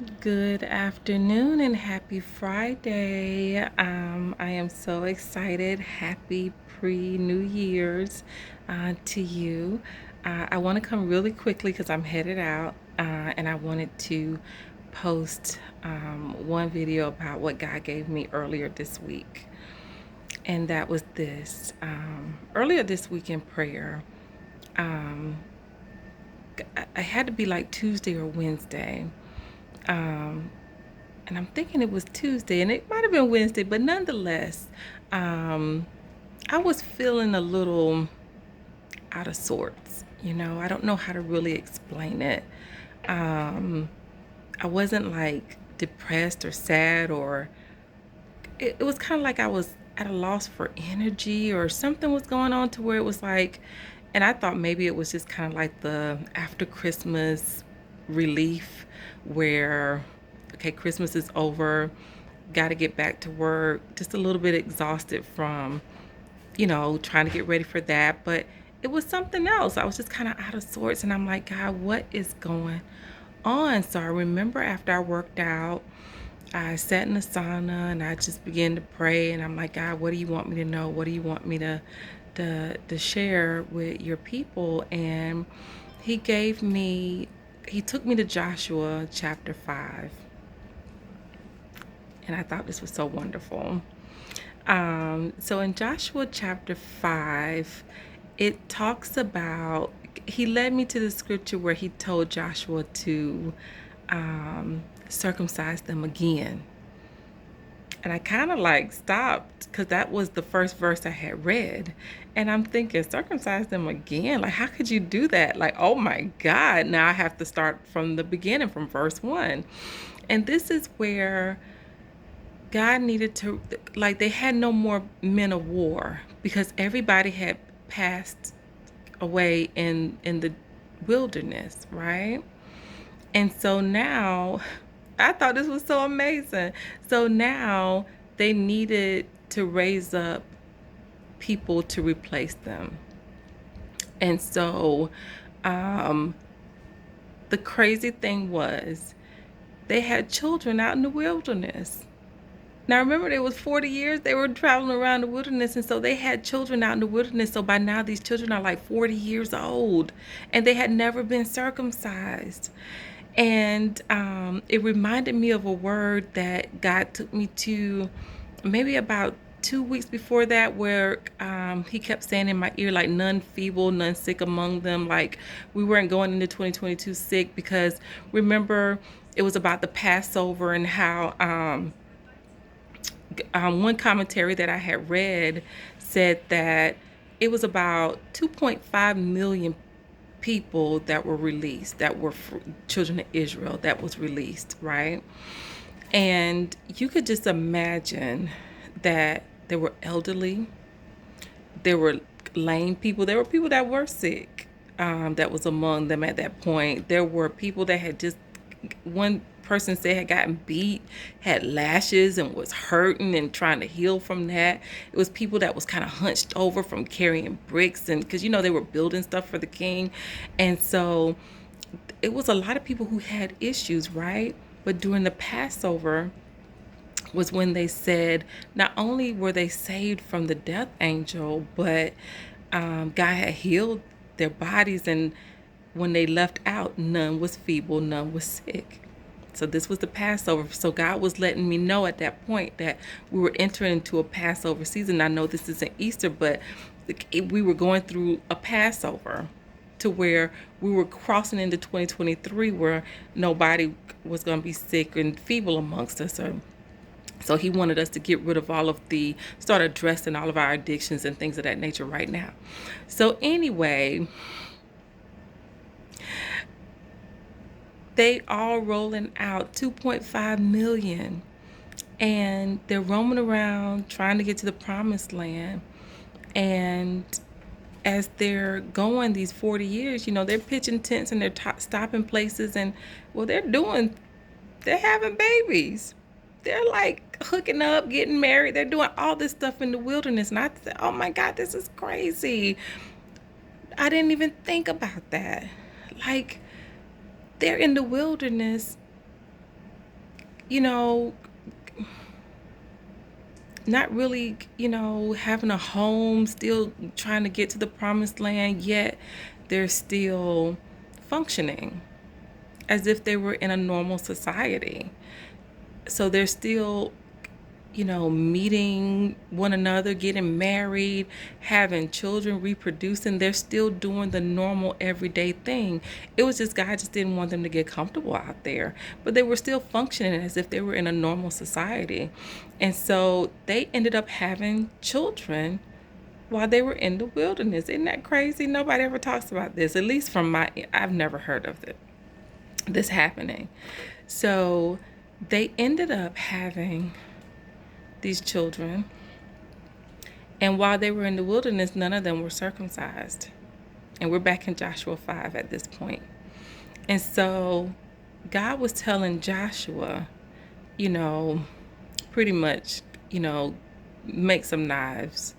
Good afternoon and happy Friday. I am so excited. Happy pre-New Year's to you. I want to come really quickly because I'm headed out and I wanted to post one video about what God gave me earlier this week. And that was this. Earlier this week in prayer, um, I had to be like Tuesday or Wednesday. Um, and I'm thinking it was Tuesday, and it might have been Wednesday, but nonetheless, um, I was feeling a little out of sorts. I don't know how to really explain it. Um, I wasn't like depressed or sad, or it was kind of like I was at a loss for energy, or something was going on to where it was like, and I thought maybe it was just kind of like the after Christmas relief where, okay, Christmas is over, got to get back to work, just a little bit exhausted from, trying to get ready for that. But it was something else. I was just kind of out of sorts. And I'm like, God, what is going on? So I remember after I worked out, I sat in the sauna and I just began to pray. And I'm like, God, what do you want me to know? What do you want me to share with your people? And he gave me, he took me to Joshua chapter 5. And I thought this was so wonderful. So in Joshua chapter 5, it talks about, he led me to the scripture where he told Joshua to circumcise them again. And I kind of like stopped because that was the first verse I had read. And I'm thinking, circumcise them again? Like, how could you do that? Like, oh my God, now I have to start from the beginning, from verse 1. And this is where God needed to, like, they had no more men of war because everybody had passed away in the wilderness, right? And so now, I thought this was so amazing. So now they needed to raise up people to replace them. And so um, the crazy thing was they had children out in the wilderness. Now remember, it was 40 years they were traveling around the wilderness, and so they had children out in the wilderness. So by now these children are like 40 years old, and they had never been circumcised. And it reminded me of a word that God took me to maybe about 2 weeks before that, where he kept saying in my ear, like, none feeble, none sick among them. Like, we weren't going into 2022 sick, because remember, it was about the Passover and how one commentary that I had read said that it was about 2.5 million people that were released, that were children of Israel that was released, right? And you could just imagine that there were elderly, there were lame people, there were people that were sick, that was among them at that point. There were people that had just, one person said, had gotten beat, had lashes, and was hurting and trying to heal from that. It was people that was kind of hunched over from carrying bricks, and because they were building stuff for the king. And so it was a lot of people who had issues, right? But during the Passover was when they said not only were they saved from the death angel, but God had healed their bodies, and when they left out, none was feeble, none was sick. So this was the Passover. So God was letting me know at that point that we were entering into a Passover season. I know this isn't Easter, but we were going through a Passover to where we were crossing into 2023, where nobody was going to be sick and feeble amongst us. So he wanted us to get rid of start addressing all of our addictions and things of that nature right now. So anyway, they all rolling out 2.5 million, and they're roaming around trying to get to the promised land. And as they're going these 40 years, they're pitching tents and they're stopping places, and well, they're having babies. They're like hooking up, getting married. They're doing all this stuff in the wilderness. And I said, oh my God, this is crazy. I didn't even think about that. Like, they're in the wilderness you know, not really, having a home, still trying to get to the promised land, yet they're still functioning as if they were in a normal society. So they're still, meeting one another, getting married, having children, reproducing. They're still doing the normal everyday thing. It was just God just didn't want them to get comfortable out there, but they were still functioning as if they were in a normal society. And so they ended up having children while they were in the wilderness. Isn't that crazy? Nobody ever talks about this, at least I've never heard of this happening. So they ended up having these children, and while they were in the wilderness, none of them were circumcised. And we're back in Joshua 5 at this point. And so God was telling Joshua, you know, pretty much, make some knives,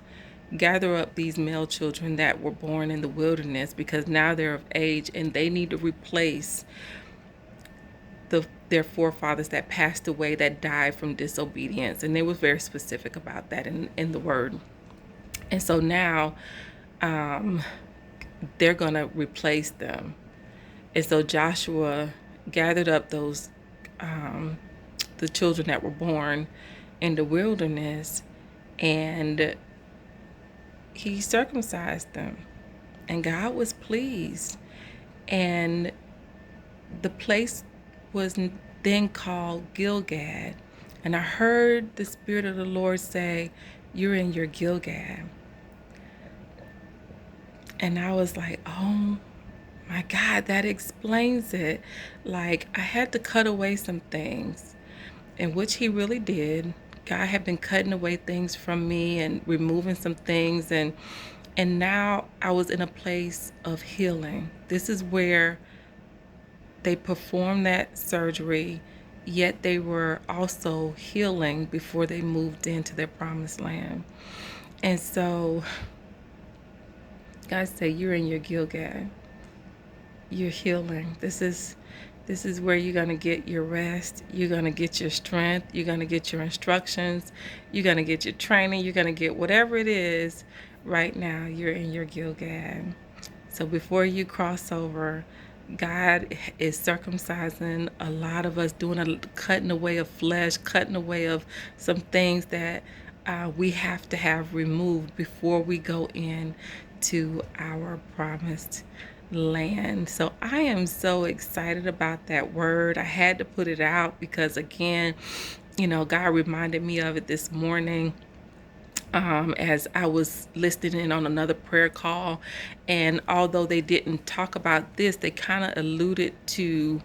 gather up these male children that were born in the wilderness, because now they're of age and they need to replace their forefathers that passed away, that died from disobedience. And they were very specific about that in the word. And so now they're going to replace them. And so Joshua gathered up the children that were born in the wilderness, and he circumcised them. And God was pleased. And the place was then called Gilgal. And I heard the Spirit of the Lord say, "You're in your Gilgal." And I was like, oh my God, that explains it. Like, I had to cut away some things, and which he really did. God had been cutting away things from me and removing some things, and now I was in a place of healing. This is where they performed that surgery, yet they were also healing before they moved into their promised land. And so God said, "You're in your Gilgal. You're healing. This is where you're going to get your rest. You're going to get your strength. You're going to get your instructions. You're going to get your training. You're going to get whatever it is right now. You're in your Gilgal." So before you cross over, God is circumcising a lot of us, doing a cutting away of flesh, cutting away of some things that we have to have removed before we go in to our promised land. So I am so excited about that word. I had to put it out because, again, God reminded me of it this morning. As I was listening in on another prayer call, and although they didn't talk about this, they kind of alluded to,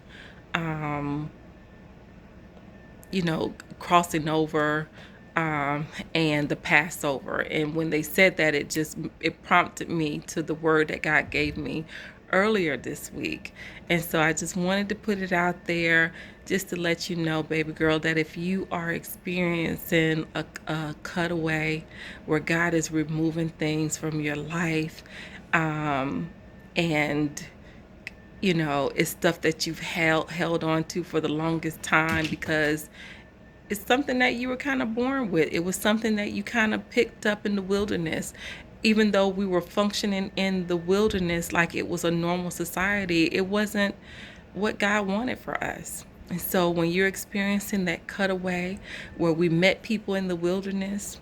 crossing over, and the Passover. And when they said that, it prompted me to the word that God gave me earlier this week. And so I just wanted to put it out there just to let you know, baby girl, that if you are experiencing a cutaway where God is removing things from your life, and it's stuff that you've held on to for the longest time, because it's something that you were kind of born with. It was something that you kind of picked up in the wilderness. Even though we were functioning in the wilderness like it was a normal society, it wasn't what God wanted for us. And so when you're experiencing that cutaway, where we met people in the wilderness,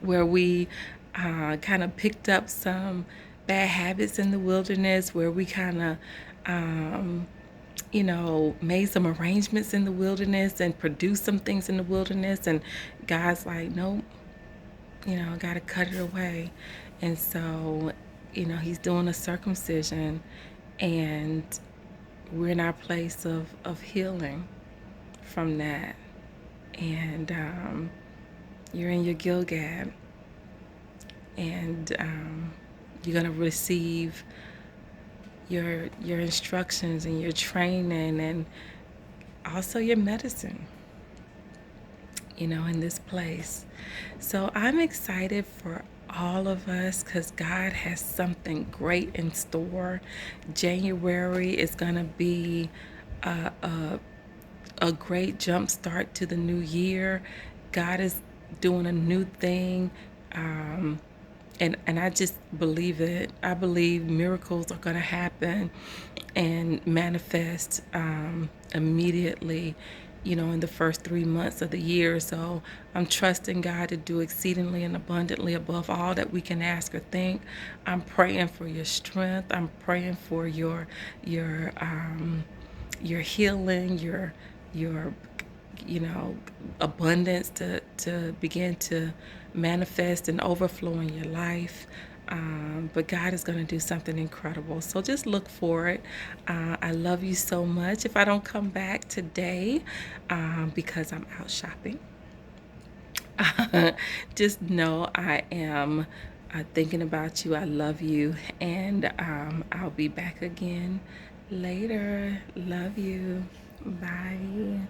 where we kind of picked up some bad habits in the wilderness, where we kind of made some arrangements in the wilderness and produced some things in the wilderness, and God's like, nope, got to cut it away. And so, he's doing a circumcision, and we're in our place of healing from that. And you're in your Gilgal, and you're going to receive your instructions and your training, and also your medicine, in this place. So I'm excited for all of us, because God has something great in store. January is going to be a a great jump start to the new year. God is doing a new thing. Um, and I just believe it. I believe miracles are going to happen and manifest immediately, in the first 3 months of the year. So I'm trusting God to do exceedingly and abundantly above all that we can ask or think. I'm praying for your strength. I'm praying for your healing, your abundance to begin to manifest and overflow in your life. But God is going to do something incredible. So just look for it. I love you so much. If I don't come back today because I'm out shopping, just know I am thinking about you. I love you. And I'll be back again later. Love you. Bye.